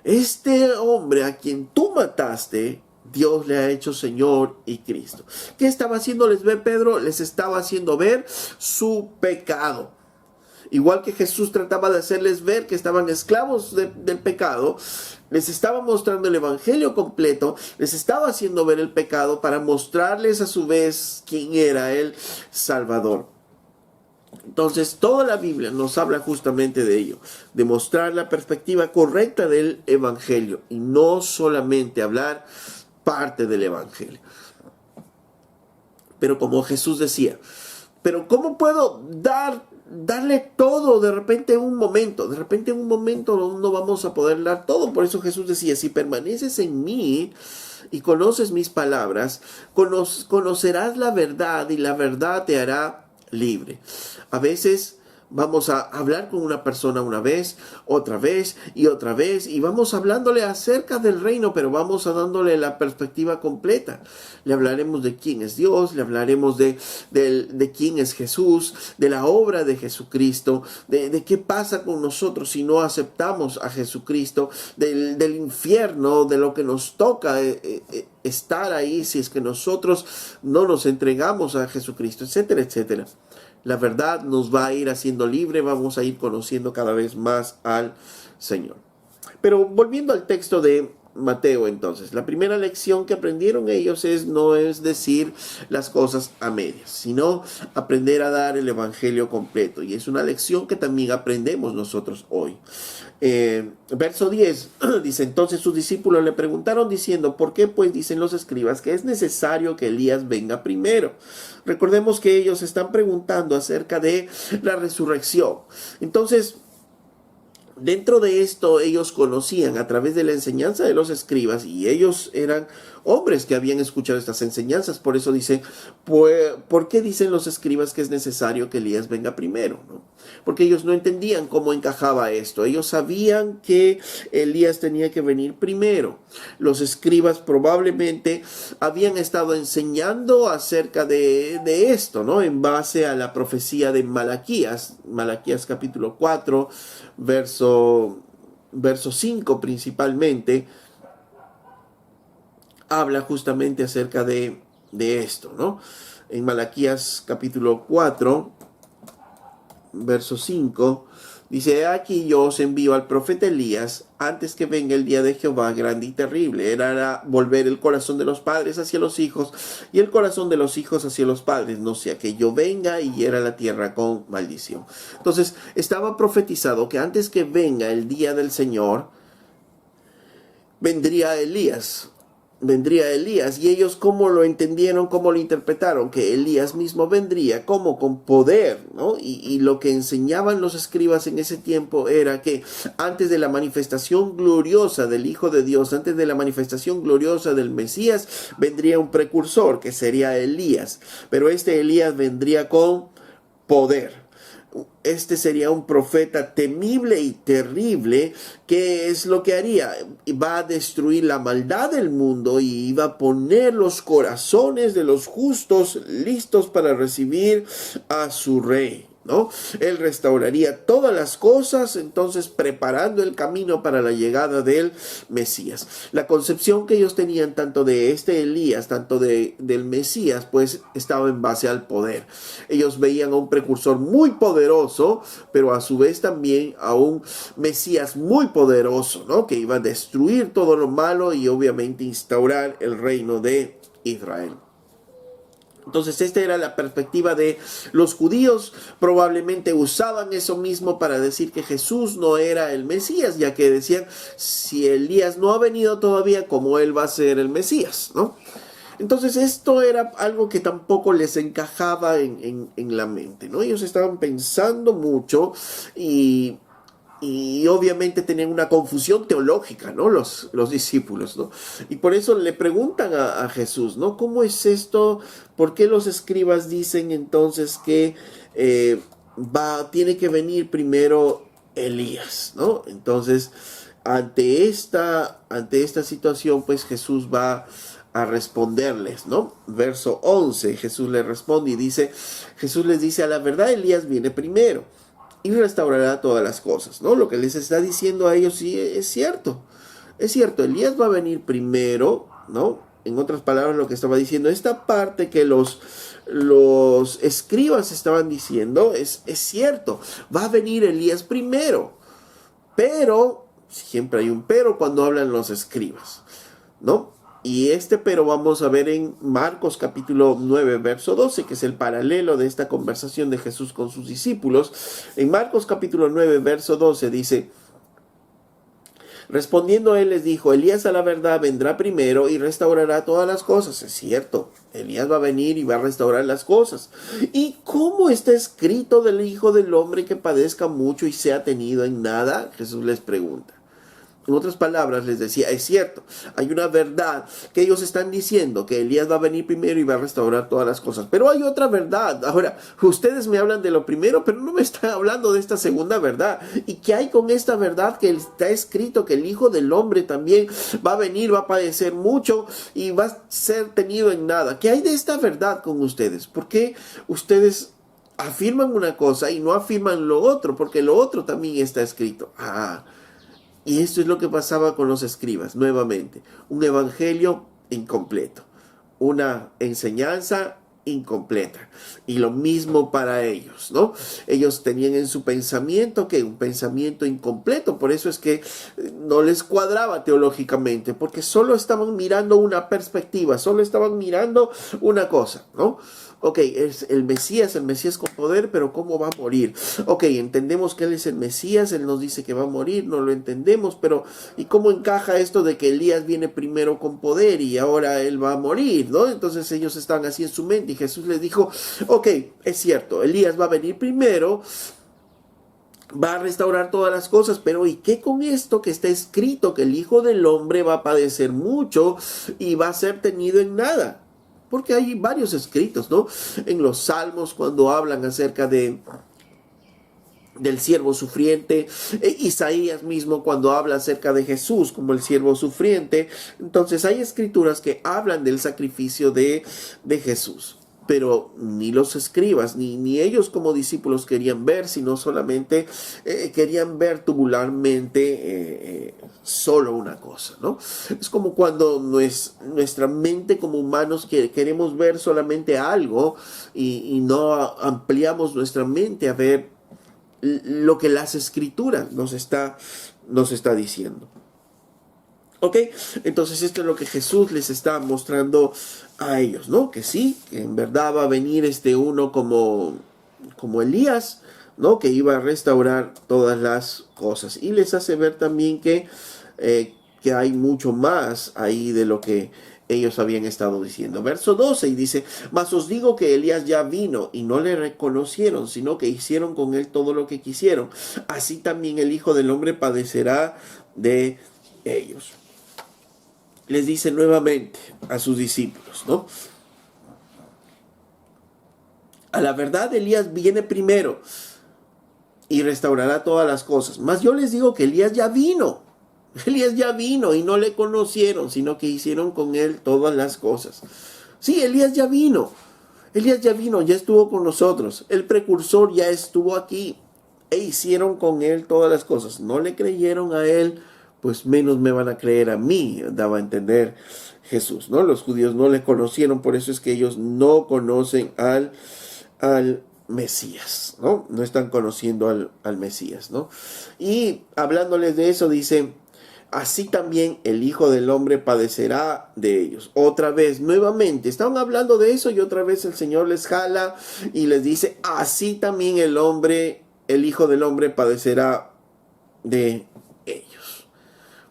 Este hombre a quien tú mataste, Dios le ha hecho Señor y Cristo. ¿Qué estaba haciéndoles ver Pedro? Les estaba haciendo ver su pecado. Igual que Jesús trataba de hacerles ver que estaban esclavos del pecado, les estaba mostrando el evangelio completo, les estaba haciendo ver el pecado para mostrarles a su vez quién era el Salvador. Entonces, toda la Biblia nos habla justamente de ello, de mostrar la perspectiva correcta del evangelio y no solamente hablar parte del evangelio. Pero como Jesús decía, pero ¿cómo puedo darle todo de repente en un momento? De repente en un momento no vamos a poder dar todo. Por eso Jesús decía, si permaneces en mí y conoces mis palabras, conocerás la verdad y la verdad te hará libre. A veces vamos a hablar con una persona una vez, otra vez y otra vez, y vamos hablándole acerca del reino, pero vamos a dándole la perspectiva completa. Le hablaremos de quién es Dios, le hablaremos de quién es Jesús, de la obra de Jesucristo, de qué pasa con nosotros si no aceptamos a Jesucristo, del infierno, de lo que nos toca estar ahí si es que nosotros no nos entregamos a Jesucristo, etcétera, etcétera. La verdad nos va a ir haciendo libre, vamos a ir conociendo cada vez más al Señor. Pero volviendo al texto de Mateo, entonces, la primera lección que aprendieron ellos no es decir las cosas a medias, sino aprender a dar el evangelio completo. Y es una lección que también aprendemos nosotros hoy. Verso 10 dice: entonces sus discípulos le preguntaron diciendo: ¿por qué pues dicen los escribas que es necesario que Elías venga primero? Recordemos que ellos están preguntando acerca de la resurrección. Entonces, dentro de esto ellos conocían a través de la enseñanza de los escribas, y ellos eran hombres que habían escuchado estas enseñanzas. Por eso dice: ¿por qué dicen los escribas que es necesario que Elías venga primero? ¿No? Porque ellos no entendían cómo encajaba esto. Ellos sabían que Elías tenía que venir primero. Los escribas probablemente habían estado enseñando acerca de esto, ¿no? En base a la profecía de Malaquías capítulo 4, verso 5 principalmente, habla justamente acerca de esto, ¿no? En Malaquías capítulo 4, verso 5, dice: aquí yo os envío al profeta Elías antes que venga el día de Jehová grande y terrible. Era volver el corazón de los padres hacia los hijos y el corazón de los hijos hacia los padres, no sea que yo venga y hiera la tierra con maldición. Entonces estaba profetizado que antes que venga el día del Señor, vendría Elías. Y ellos cómo lo entendieron, cómo lo interpretaron, que Elías mismo vendría como con poder, ¿no? Y lo que enseñaban los escribas en ese tiempo era que antes de la manifestación gloriosa del Hijo de Dios, antes de la manifestación gloriosa del Mesías, vendría un precursor que sería Elías, pero este Elías vendría con poder. Este sería un profeta temible y terrible. ¿Qué es lo que haría? Va a destruir la maldad del mundo y iba a poner los corazones de los justos listos para recibir a su rey, ¿no? Él restauraría todas las cosas, entonces preparando el camino para la llegada del Mesías. La concepción que ellos tenían tanto de este Elías, tanto del Mesías, pues estaba en base al poder. Ellos veían a un precursor muy poderoso, pero a su vez también a un Mesías muy poderoso, ¿no? Que iba a destruir todo lo malo y obviamente instaurar el reino de Israel. Entonces esta era la perspectiva de los judíos. Probablemente usaban eso mismo para decir que Jesús no era el Mesías, ya que decían: si Elías no ha venido todavía, ¿cómo él va a ser el Mesías? ¿No? Entonces esto era algo que tampoco les encajaba en la mente, ¿no? Ellos estaban pensando mucho y obviamente tenían una confusión teológica, ¿no? Los discípulos, ¿no? Y por eso le preguntan a Jesús, ¿no? ¿Cómo es esto? ¿Por qué los escribas dicen entonces que tiene que venir primero Elías, ¿no? Entonces, ante esta situación, pues Jesús va a responderles, ¿no? Verso 11, Jesús les responde y dice: Jesús les dice: a la verdad Elías viene primero y restaurará todas las cosas, ¿no? Lo que les está diciendo a ellos sí es cierto. Es cierto, Elías va a venir primero, ¿no? En otras palabras, lo que estaba diciendo, esta parte que los escribas estaban diciendo es cierto. Va a venir Elías primero. Pero, siempre hay un pero cuando hablan los escribas, ¿no? Y pero vamos a ver en Marcos capítulo 9, verso 12, que es el paralelo de esta conversación de Jesús con sus discípulos. En Marcos capítulo 9, verso 12 dice: respondiendo él les dijo: Elías a la verdad vendrá primero y restaurará todas las cosas. Es cierto, Elías va a venir y va a restaurar las cosas. ¿Y cómo está escrito del Hijo del Hombre que padezca mucho y sea tenido en nada? Jesús les pregunta. En otras palabras, les decía, es cierto, hay una verdad que ellos están diciendo, que Elías va a venir primero y va a restaurar todas las cosas. Pero hay otra verdad. Ahora, ustedes me hablan de lo primero, pero no me están hablando de esta segunda verdad. ¿Y qué hay con esta verdad que está escrito que el Hijo del Hombre también va a venir, va a padecer mucho y va a ser tenido en nada? ¿Qué hay de esta verdad con ustedes? ¿Por qué ustedes afirman una cosa y no afirman lo otro? Porque lo otro también está escrito. Y esto es lo que pasaba con los escribas, nuevamente. Un evangelio incompleto. Una enseñanza incompleta. Y lo mismo para ellos, ¿no? Ellos tenían en su pensamiento que un pensamiento incompleto, por eso es que no les cuadraba teológicamente, porque solo estaban mirando una perspectiva, solo estaban mirando una cosa, ¿no? Ok, es el Mesías con poder, pero ¿cómo va a morir? Ok, entendemos que Él es el Mesías, Él nos dice que va a morir, no lo entendemos, pero ¿y cómo encaja esto de que Elías viene primero con poder y ahora Él va a morir, ¿no? Entonces ellos estaban así en su mente y Jesús les dijo, ok, es cierto, Elías va a venir primero, va a restaurar todas las cosas, pero ¿y qué con esto que está escrito? Que el Hijo del Hombre va a padecer mucho y va a ser tenido en nada. Porque hay varios escritos, ¿no? En los Salmos, cuando hablan acerca del siervo sufriente, Isaías mismo cuando habla acerca de Jesús como el siervo sufriente. Entonces hay escrituras que hablan del sacrificio de Jesús. Pero ni los escribas, ni ellos como discípulos querían ver, sino solamente querían ver tubularmente solo una cosa, ¿no? Es como cuando nuestra mente como humanos queremos ver solamente algo y no ampliamos nuestra mente a ver lo que las escrituras nos está diciendo. Ok, entonces esto es lo que Jesús les está mostrando a ellos, ¿no? Que sí, que en verdad va a venir uno como Elías, ¿no? Que iba a restaurar todas las cosas. Y les hace ver también que hay mucho más ahí de lo que ellos habían estado diciendo. Verso 12 y dice, mas os digo que Elías ya vino y no le reconocieron, sino que hicieron con él todo lo que quisieron. Así también el Hijo del Hombre padecerá de ellos. Les dice nuevamente a sus discípulos, ¿no? A la verdad, Elías viene primero y restaurará todas las cosas. Mas yo les digo que Elías ya vino. Elías ya vino y no le conocieron, sino que hicieron con él todas las cosas. Sí, Elías ya vino. Elías ya vino, ya estuvo con nosotros. El precursor ya estuvo aquí. E hicieron con él todas las cosas. No le creyeron a él, pues menos me van a creer a mí, daba a entender Jesús, ¿no? Los judíos no le conocieron, por eso es que ellos no conocen al Mesías, ¿no? No están conociendo al Mesías, ¿no? Y hablándoles de eso, dice, así también el Hijo del Hombre padecerá de ellos. Otra vez, nuevamente, estaban hablando de eso y otra vez el Señor les jala y les dice, así también el Hijo del Hombre padecerá de ellos.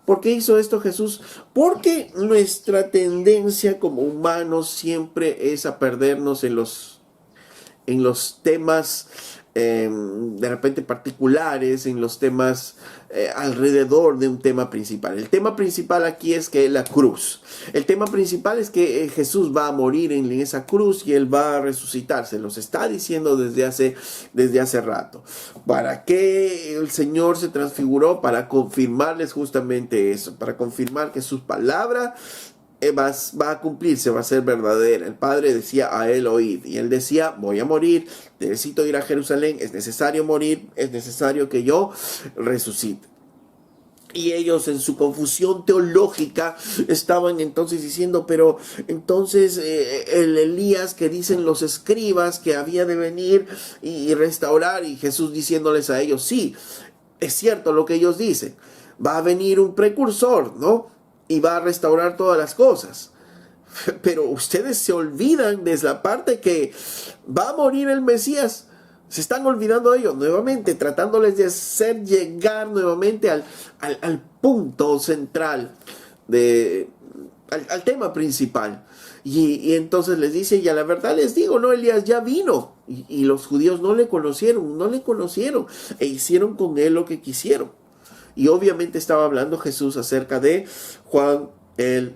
¿Por qué hizo esto Jesús? Porque nuestra tendencia como humanos siempre es a perdernos en los temas de repente particulares, en los temas alrededor de un tema principal. El tema principal aquí es que la cruz. El tema principal es que Jesús va a morir en esa cruz y Él va a resucitar. Se los está diciendo desde hace rato. ¿Para qué el Señor se transfiguró? Para confirmarles justamente eso, para confirmar que su palabra va a cumplirse, va a ser verdadera. El Padre decía a él oíd, y él decía, voy a morir, necesito ir a Jerusalén, es necesario morir, es necesario que yo resucite. Y ellos en su confusión teológica estaban entonces diciendo, pero entonces el Elías que dicen los escribas que había de venir y restaurar, y Jesús diciéndoles a ellos, sí, es cierto lo que ellos dicen, va a venir un precursor, ¿no? Y va a restaurar todas las cosas. Pero ustedes se olvidan de la parte que va a morir el Mesías. Se están olvidando de ellos nuevamente, tratándoles de hacer llegar nuevamente al punto central, al tema principal. Y entonces les dice, y a la verdad les digo, no, Elías ya vino. Y los judíos no le conocieron, e hicieron con él lo que quisieron. Y obviamente estaba hablando Jesús acerca de Juan el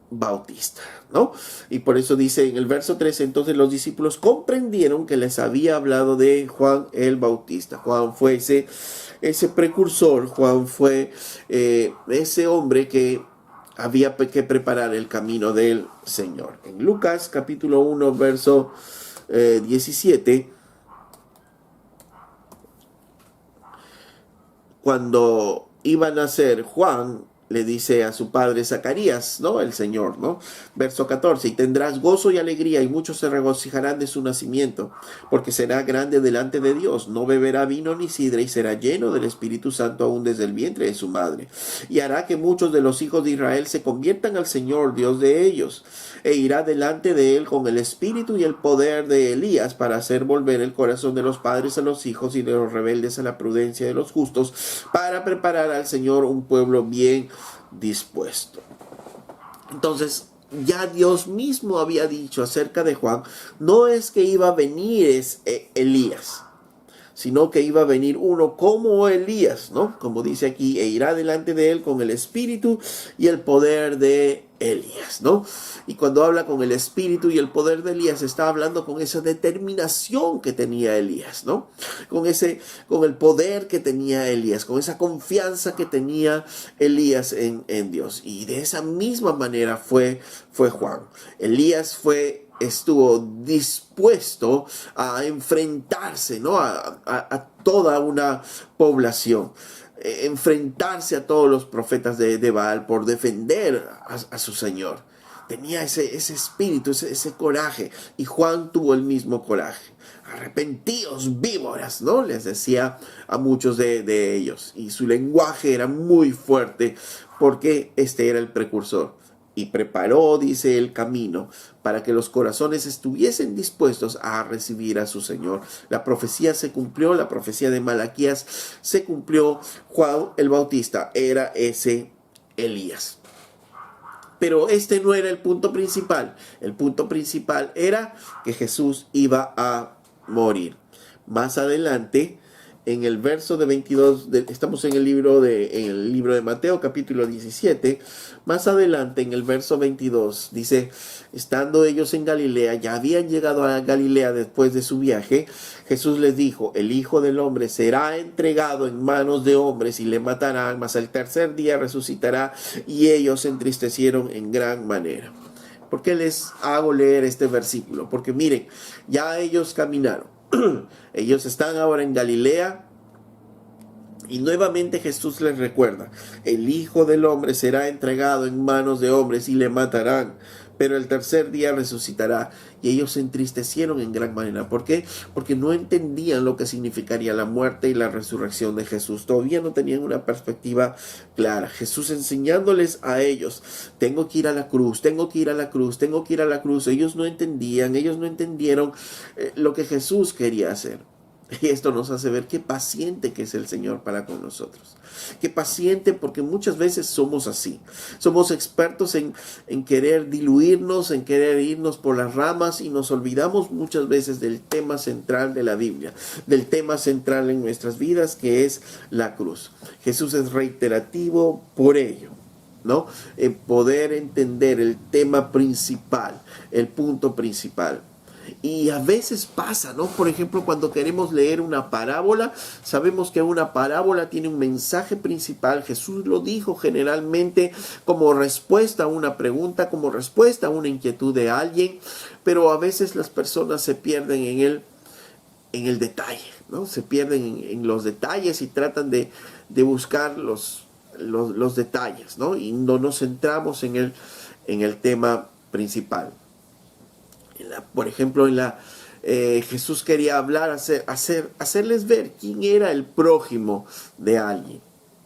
Bautista, ¿no? Y por eso dice en el verso 13, entonces los discípulos comprendieron que les había hablado de Juan el Bautista. Juan fue ese precursor, Juan fue ese hombre que había que preparar el camino del Señor. En Lucas capítulo 1, verso 17, cuando iba a nacer Juan, le dice a su padre Zacarías, ¿no? El Señor, ¿no? Verso 14, y tendrás gozo y alegría, y muchos se regocijarán de su nacimiento, porque será grande delante de Dios, no beberá vino ni sidra, y será lleno del Espíritu Santo aún desde el vientre de su madre, y hará que muchos de los hijos de Israel se conviertan al Señor, Dios de ellos, e irá delante de él con el espíritu y el poder de Elías, para hacer volver el corazón de los padres a los hijos y de los rebeldes a la prudencia de los justos, para preparar al Señor un pueblo bien dispuesto. Entonces, ya Dios mismo había dicho acerca de Juan, no es que iba a venir Elías, sino que iba a venir uno como Elías, ¿no? Como dice aquí, e irá delante de él con el espíritu y el poder de Elías, ¿no? Y cuando habla con el espíritu y el poder de Elías, está hablando con esa determinación que tenía Elías, ¿no? Con el poder que tenía Elías, con esa confianza que tenía Elías en Dios. Y de esa misma manera fue Juan. Elías estuvo dispuesto a enfrentarse, ¿no? a toda una población, enfrentarse a todos los profetas de Baal por defender a su Señor. Tenía ese espíritu, ese coraje, y Juan tuvo el mismo coraje. Arrepentíos, víboras, ¿no? Les decía a muchos de ellos, y su lenguaje era muy fuerte porque este era el precursor. Y preparó, dice, el camino para que los corazones estuviesen dispuestos a recibir a su Señor. La profecía se cumplió, la profecía de Malaquías se cumplió. Juan el Bautista era ese Elías. Pero este no era el punto principal. El punto principal era que Jesús iba a morir. Más adelante, en el verso de 22, estamos en el libro de Mateo, capítulo 17. Más adelante, en el verso 22, dice, estando ellos en Galilea, ya habían llegado a Galilea después de su viaje, Jesús les dijo, el Hijo del Hombre será entregado en manos de hombres y le matarán, mas al tercer día resucitará. Y ellos se entristecieron en gran manera. ¿Por qué les hago leer este versículo? Porque miren, ya ellos caminaron. Ellos están ahora en Galilea y nuevamente Jesús les recuerda, el Hijo del Hombre será entregado en manos de hombres y le matarán, pero el tercer día resucitará. Y ellos se entristecieron en gran manera. ¿Por qué? Porque no entendían lo que significaría la muerte y la resurrección de Jesús. Todavía no tenían una perspectiva clara. Jesús enseñándoles a ellos, tengo que ir a la cruz, tengo que ir a la cruz, tengo que ir a la cruz. Ellos no entendían, ellos no entendieron lo que Jesús quería hacer. Y esto nos hace ver qué paciente que es el Señor para con nosotros. Qué paciente, porque muchas veces somos así. Somos expertos en querer diluirnos, en querer irnos por las ramas, y nos olvidamos muchas veces del tema central de la Biblia, del tema central en nuestras vidas, que es la cruz. Jesús es reiterativo por ello, ¿no? En poder entender el tema principal, el punto principal. Y a veces pasa, ¿no? Por ejemplo, cuando queremos leer una parábola, sabemos que una parábola tiene un mensaje principal. Jesús lo dijo generalmente como respuesta a una pregunta, como respuesta a una inquietud de alguien, pero a veces las personas se pierden en el detalle, ¿no? Se pierden en los detalles y tratan de buscar los detalles, ¿no? Y no nos centramos en el tema principal. Por ejemplo, Jesús quería hablar, hacerles ver quién era el prójimo de alguien.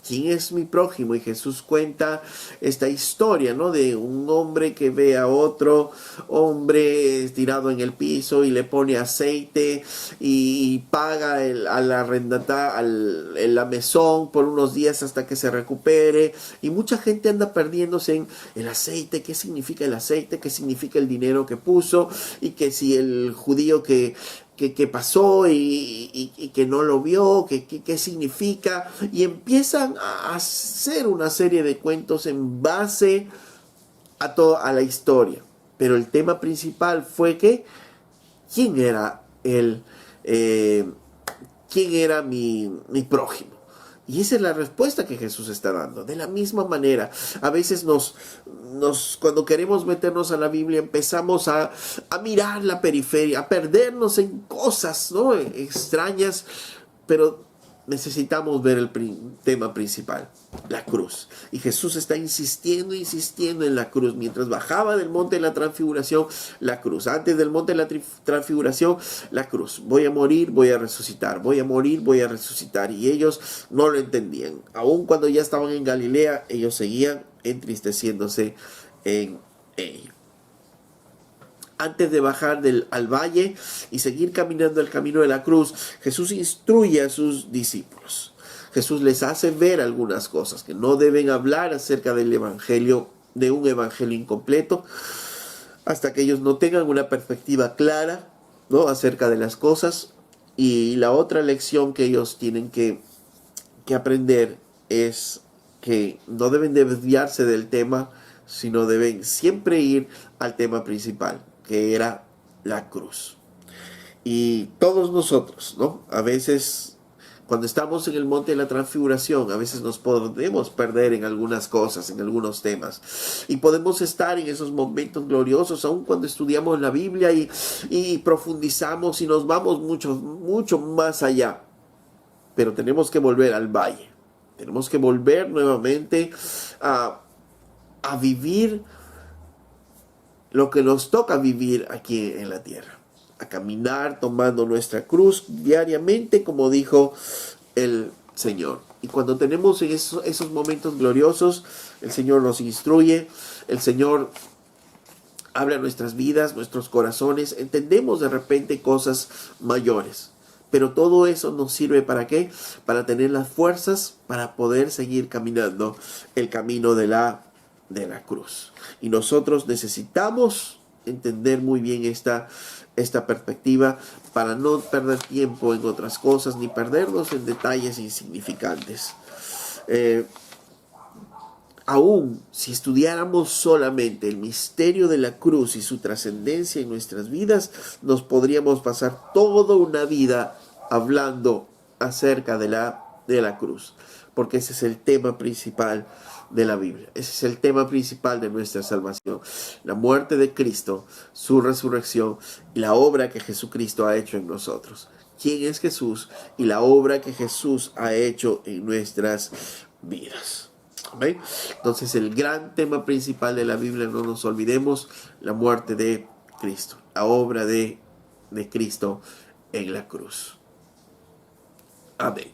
¿Quién es mi prójimo? Y Jesús cuenta esta historia, ¿no? De un hombre que ve a otro hombre tirado en el piso y le pone aceite y paga al arrendatario, la mesón por unos días hasta que se recupere. Y mucha gente anda perdiéndose en el aceite. ¿Qué significa el aceite? ¿Qué significa el dinero que puso? Y que si el judío que pasó y que no lo vio, qué significa, y empiezan a hacer una serie de cuentos en base a la historia. Pero el tema principal fue que ¿quién era quién era mi prójimo? Y esa es la respuesta que Jesús está dando. De la misma manera, a veces cuando queremos meternos a la Biblia, empezamos a mirar la periferia, a perdernos en cosas, ¿no? Extrañas, pero necesitamos ver el tema principal, la cruz. Y Jesús está insistiendo en la cruz. Mientras bajaba del monte de la transfiguración, la cruz. Antes del monte de la transfiguración, la cruz. Voy a morir, voy a resucitar. Voy a morir, voy a resucitar. Y ellos no lo entendían. Aun cuando ya estaban en Galilea, ellos seguían entristeciéndose en ello. Antes de bajar al valle y seguir caminando el camino de la cruz, Jesús instruye a sus discípulos. Jesús les hace ver algunas cosas, que no deben hablar acerca del evangelio, de un evangelio incompleto, hasta que ellos no tengan una perspectiva clara, ¿no?, acerca de las cosas. Y la otra lección que ellos tienen que aprender es que no deben desviarse del tema, sino deben siempre ir al tema principal, que era la cruz. Y todos nosotros, ¿no?, a veces cuando estamos en el monte de la transfiguración, a veces nos podemos perder en algunas cosas, en algunos temas. Y podemos estar en esos momentos gloriosos, aun cuando estudiamos la Biblia y profundizamos y nos vamos mucho más allá. Pero tenemos que volver al valle. Tenemos que volver nuevamente a vivir lo que nos toca vivir aquí en la tierra, a caminar tomando nuestra cruz diariamente, como dijo el Señor. Y cuando tenemos esos momentos gloriosos, el Señor nos instruye, el Señor habla nuestras vidas, nuestros corazones, entendemos de repente cosas mayores. Pero todo eso nos sirve ¿para qué? Para tener las fuerzas para poder seguir caminando el camino de la cruz. Y nosotros necesitamos entender muy bien esta perspectiva para no perder tiempo en otras cosas ni perdernos en detalles insignificantes. Aún si estudiáramos solamente el misterio de la cruz y su trascendencia en nuestras vidas, nos podríamos pasar toda una vida hablando acerca de la cruz, porque ese es el tema principal de la Biblia. Ese es el tema principal de nuestra salvación. La muerte de Cristo, su resurrección y la obra que Jesucristo ha hecho en nosotros. ¿Quién es Jesús? Y la obra que Jesús ha hecho en nuestras vidas. ¿Ven? Entonces el gran tema principal de la Biblia, no nos olvidemos, la muerte de Cristo, la obra de Cristo en la cruz. Amén.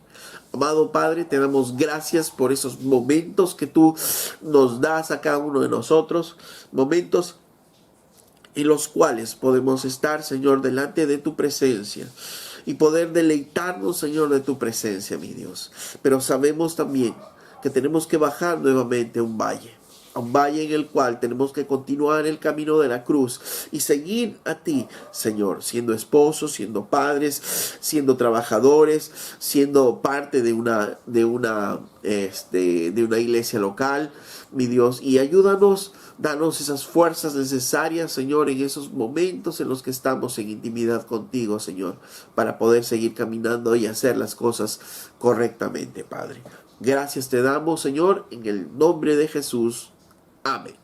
Amado Padre, te damos gracias por esos momentos que tú nos das a cada uno de nosotros, momentos en los cuales podemos estar, Señor, delante de tu presencia y poder deleitarnos, Señor, de tu presencia, mi Dios. Pero sabemos también que tenemos que bajar nuevamente a un valle en el cual tenemos que continuar el camino de la cruz y seguir a ti, Señor, siendo esposos, siendo padres, siendo trabajadores, siendo parte de una iglesia local, mi Dios, y ayúdanos, danos esas fuerzas necesarias, Señor, en esos momentos en los que estamos en intimidad contigo, Señor, para poder seguir caminando y hacer las cosas correctamente, Padre. Gracias te damos, Señor, en el nombre de Jesús. Amén.